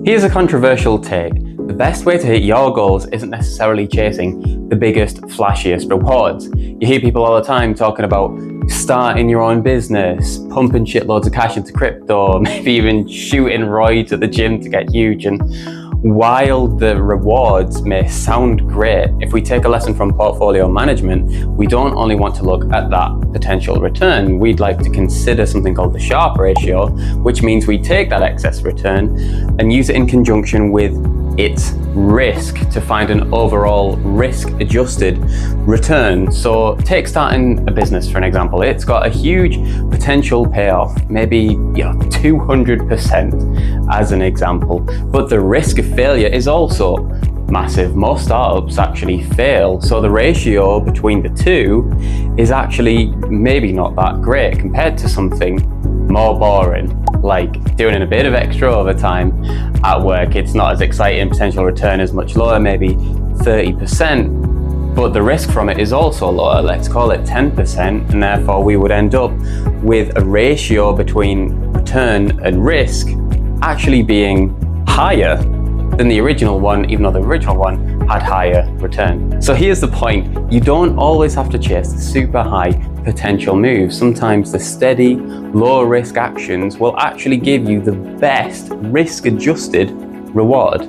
Here's a controversial take. The best way to hit your goals isn't necessarily chasing the biggest, flashiest rewards. You hear people all the time talking about starting your own business, pumping shitloads of cash into crypto, maybe even shooting roids at the gym to get huge. And while the rewards may sound great, if we take a lesson from portfolio management, we don't only want to look at that potential return. We'd like to consider something called the Sharpe ratio, which means we take that excess return and use it in conjunction with its risk to find an overall risk-adjusted return. So take starting a business for an example. It's got a huge potential payoff, maybe 200% as an example, but the risk of failure is also massive. Most startups actually fail, so the ratio between the two is actually maybe not that great compared to something more boring, like doing a bit of extra overtime at work. It's not as exciting, potential return is much lower, maybe 30%, but the risk from it is also lower, let's call it 10%, and therefore we would end up with a ratio between return and risk actually being higher than the original one, even though the original one had higher return. So here's the point. You don't always have to chase the super high potential moves. Sometimes the steady, low risk actions will actually give you the best risk adjusted reward.